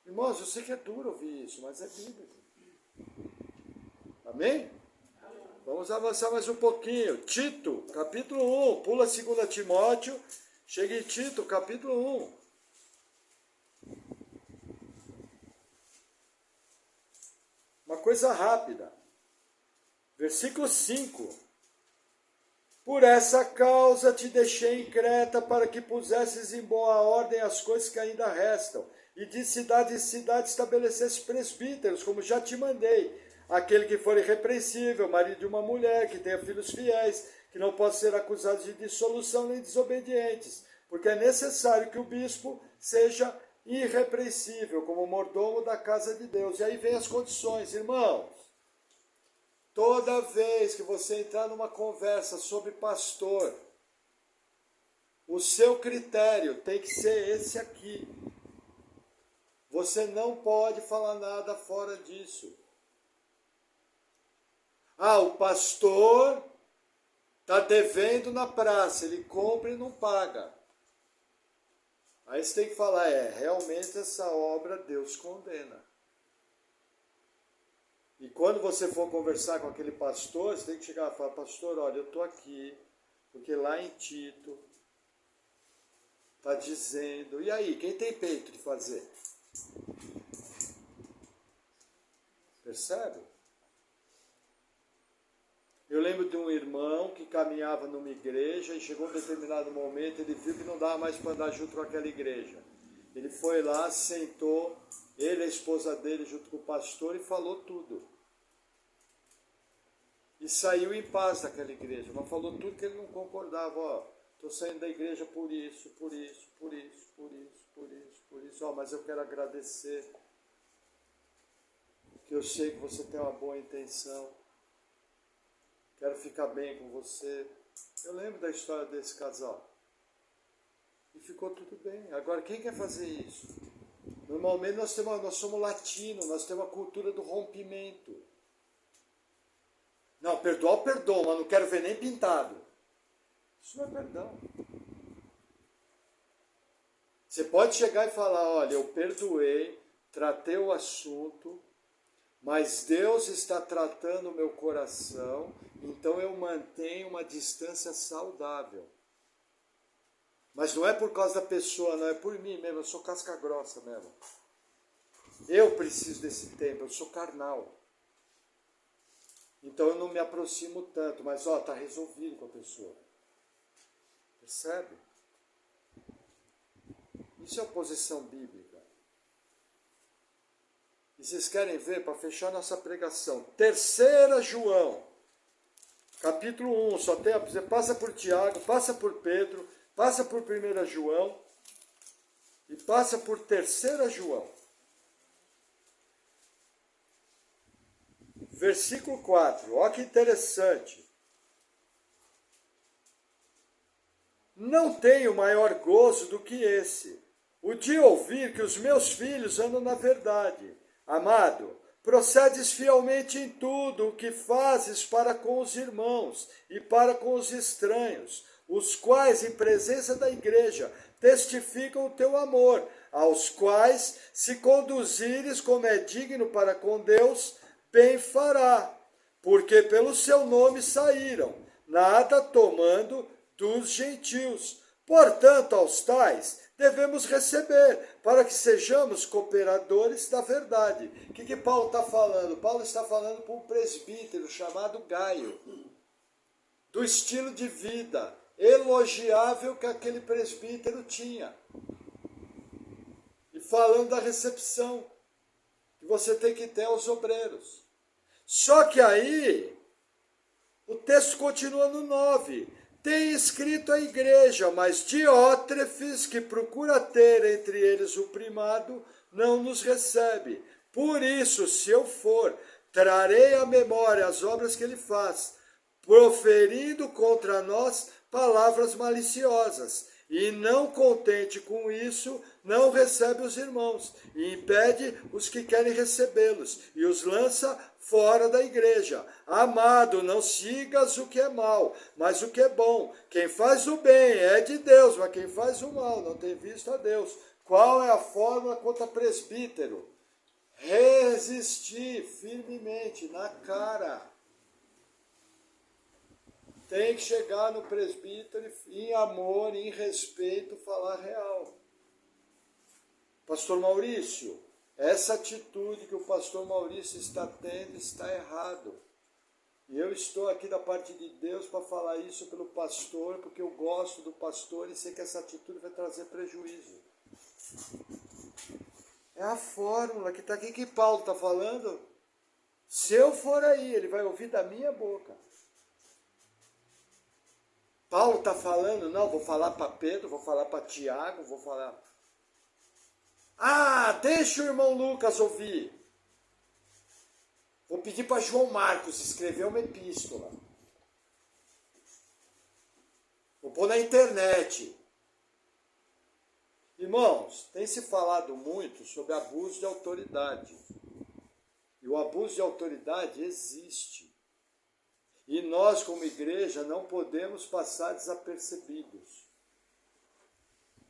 Irmãos, eu sei que é duro ouvir isso, mas é bíblico. Amém? Vamos avançar mais um pouquinho. Tito, capítulo 1. Pula 2 Timóteo. Chega em Tito, capítulo 1. Uma coisa rápida. Versículo 5. Por essa causa te deixei em Creta, para que pusesses em boa ordem as coisas que ainda restam, e de cidade em cidade estabelecesse presbíteros, como já te mandei. Aquele que for irrepreensível, marido de uma mulher, que tenha filhos fiéis, que não possa ser acusado de dissolução nem desobedientes, porque é necessário que o bispo seja irrepreensível, como mordomo da casa de Deus. E aí vem as condições, irmãos. Toda vez que você entrar numa conversa sobre pastor, o seu critério tem que ser esse aqui. Você não pode falar nada fora disso. Ah, o pastor está devendo na praça, ele compra e não paga. Aí você tem que falar, realmente essa obra Deus condena. E quando você for conversar com aquele pastor, você tem que chegar e falar, pastor, olha, eu estou aqui, porque lá em Tito está dizendo, e aí, quem tem peito de fazer? Percebe? Eu lembro de um irmão que caminhava numa igreja e chegou um determinado momento, ele viu que não dava mais para andar junto com aquela igreja. Ele foi lá, sentou, ele e a esposa dele junto com o pastor e falou tudo. E saiu em paz daquela igreja, mas falou tudo que ele não concordava. Estou saindo da igreja por isso, por isso, por isso, por isso, por isso, por isso. Mas eu quero agradecer, que eu sei que você tem uma boa intenção. Quero ficar bem com você. Eu lembro da história desse casal. E ficou tudo bem. Agora, quem quer fazer isso? Normalmente nós somos latinos, nós temos a cultura do rompimento. Não, perdoar eu perdoo, mas não quero ver nem pintado. Isso não é perdão. Você pode chegar e falar, olha, eu perdoei, tratei o assunto, mas Deus está tratando o meu coração, então eu mantenho uma distância saudável. Mas não é por causa da pessoa, não é por mim mesmo, eu sou casca grossa mesmo. Eu preciso desse tempo, eu sou carnal. Então eu não me aproximo tanto, mas está resolvido com a pessoa. Percebe? Isso é oposição bíblica. E vocês querem ver, para fechar nossa pregação, 3 João, capítulo 1, você passa por Tiago, passa por Pedro, passa por 1 João e passa por 3 João. Versículo 4, olha que interessante. Não tenho maior gozo do que esse, o de ouvir que os meus filhos andam na verdade. Amado, procedes fielmente em tudo o que fazes para com os irmãos e para com os estranhos, os quais, em presença da igreja, testificam o teu amor, aos quais, se conduzires como é digno para com Deus, bem fará, porque pelo seu nome saíram, nada tomando dos gentios. Portanto, aos tais devemos receber, para que sejamos cooperadores da verdade. O que Paulo está falando? Paulo está falando para um presbítero chamado Gaio, do estilo de vida elogiável que aquele presbítero tinha. E falando da recepção que você tem que ter aos obreiros. Só que aí, o texto continua no 9. Tem escrito a igreja, mas Diótrefes, que procura ter entre eles o primado, não nos recebe. Por isso, se eu for, trarei à memória as obras que ele faz, proferindo contra nós palavras maliciosas. E não contente com isso, não recebe os irmãos, e impede os que querem recebê-los, e os lança fora da igreja. Amado, não sigas o que é mal, mas o que é bom. Quem faz o bem é de Deus, mas quem faz o mal não tem visto a Deus. Qual é a fórmula contra presbítero? Resistir firmemente, na cara. Tem que chegar no presbítero em amor, em respeito, falar real. Pastor Maurício, essa atitude que o pastor Maurício está tendo está errado. E eu estou aqui da parte de Deus para falar isso pelo pastor, porque eu gosto do pastor e sei que essa atitude vai trazer prejuízo. É a fórmula que está aqui, que Paulo está falando. Se eu for aí, ele vai ouvir da minha boca. Paulo está falando, não, vou falar para Pedro, vou falar para Tiago, vou falar... Ah, deixa o irmão Lucas ouvir. Vou pedir para João Marcos escrever uma epístola. Vou pôr na internet. Irmãos, tem se falado muito sobre abuso de autoridade. E o abuso de autoridade existe. E nós, como igreja, não podemos passar desapercebidos.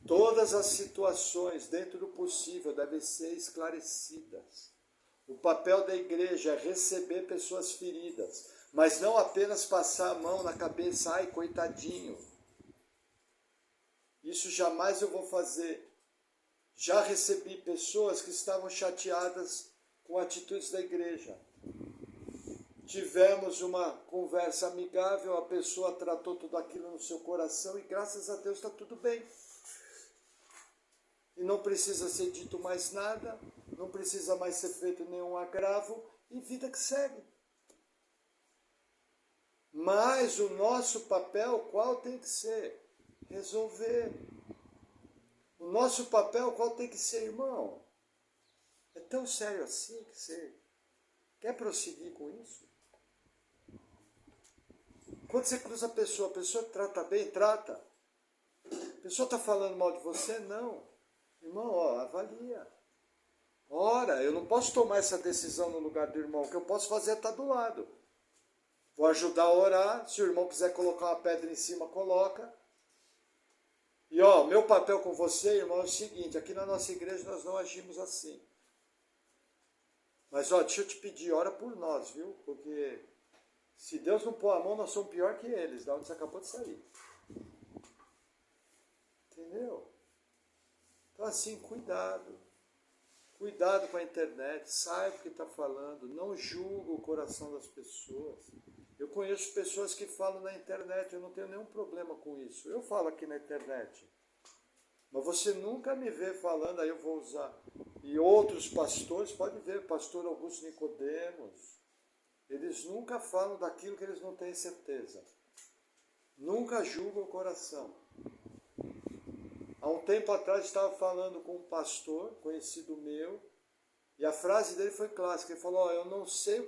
Todas as situações, dentro do possível, devem ser esclarecidas. O papel da igreja é receber pessoas feridas, mas não apenas passar a mão na cabeça, ai, coitadinho. Isso jamais eu vou fazer. Já recebi pessoas que estavam chateadas com atitudes da igreja. Tivemos uma conversa amigável, a pessoa tratou tudo aquilo no seu coração e graças a Deus está tudo bem. E não precisa ser dito mais nada, não precisa mais ser feito nenhum agravo e vida que segue. Mas o nosso papel qual tem que ser? Resolver. O nosso papel qual tem que ser, irmão? É tão sério assim que você quer prosseguir com isso? Quando você cruza a pessoa trata bem, trata. A pessoa está falando mal de você? Não. Irmão, ó, avalia. Ora, eu não posso tomar essa decisão no lugar do irmão. O que eu posso fazer é estar do lado. Vou ajudar a orar. Se o irmão quiser colocar uma pedra em cima, coloca. E ó, meu papel com você, irmão, é o seguinte. Aqui na nossa igreja nós não agimos assim. Mas ó, deixa eu te pedir, ora por nós, viu? Porque... se Deus não pôr a mão, nós somos pior que eles, da onde você acabou de sair. Entendeu? Então assim, cuidado. Cuidado com a internet, saiba o que está falando, não julga o coração das pessoas. Eu conheço pessoas que falam na internet, eu não tenho nenhum problema com isso. Eu falo aqui na internet. Mas você nunca me vê falando, aí eu vou usar. E outros pastores, pode ver, pastor Augusto Nicodemos, eles nunca falam daquilo que eles não têm certeza. Nunca julgam o coração. Há um tempo atrás estava falando com um pastor, conhecido meu, e a frase dele foi clássica. Ele falou, eu não sei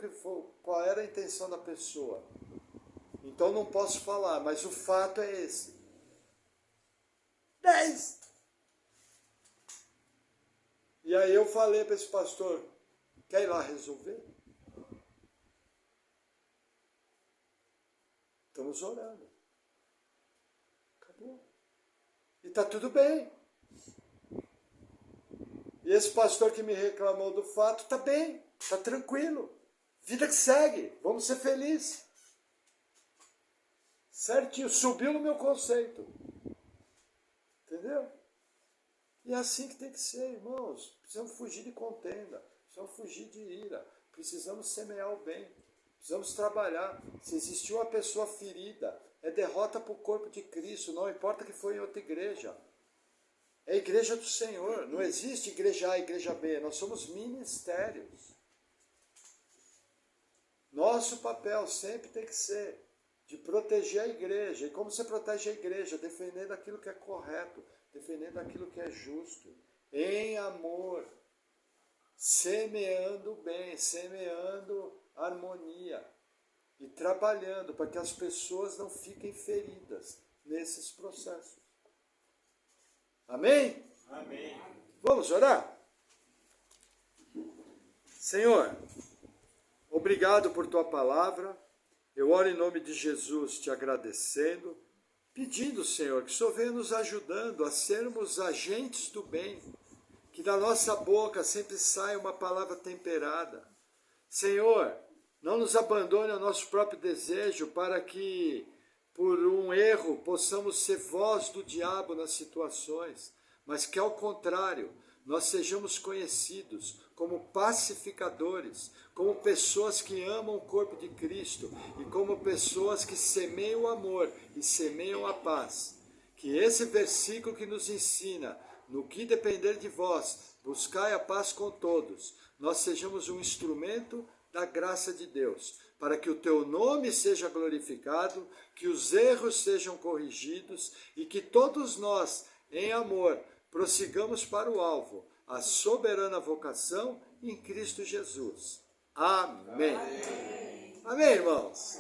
qual era a intenção da pessoa. Então não posso falar, mas o fato é esse. 10! E aí eu falei para esse pastor, quer ir lá resolver? Estamos orando. Acabou. E está tudo bem. E esse pastor que me reclamou do fato, está bem, está tranquilo. Vida que segue, vamos ser felizes. Certinho, subiu no meu conceito. Entendeu? E é assim que tem que ser, irmãos. Precisamos fugir de contenda, precisamos fugir de ira, precisamos semear o bem, precisamos trabalhar. Se existiu uma pessoa ferida, é derrota para o corpo de Cristo, não importa que foi em outra igreja. É a igreja do Senhor, não existe igreja A e igreja B, nós somos ministérios. Nosso papel sempre tem que ser de proteger a igreja. E como você protege a igreja? Defendendo aquilo que é correto, defendendo aquilo que é justo, em amor, semeando bem, semeando harmonia e trabalhando para que as pessoas não fiquem feridas nesses processos. Amém? Amém. Vamos orar? Senhor, obrigado por tua palavra. Eu oro em nome de Jesus te agradecendo, pedindo, Senhor, que o Senhor venha nos ajudando a sermos agentes do bem, que da nossa boca sempre saia uma palavra temperada. Senhor, não nos abandone ao nosso próprio desejo para que, por um erro, possamos ser voz do diabo nas situações, mas que, ao contrário, nós sejamos conhecidos como pacificadores, como pessoas que amam o corpo de Cristo e como pessoas que semeiam o amor e semeiam a paz. Que esse versículo que nos ensina, no que depender de vós, buscai a paz com todos, nós sejamos um instrumento da graça de Deus, para que o teu nome seja glorificado, que os erros sejam corrigidos e que todos nós, em amor, prossigamos para o alvo, a soberana vocação em Cristo Jesus. Amém. Amém, irmãos?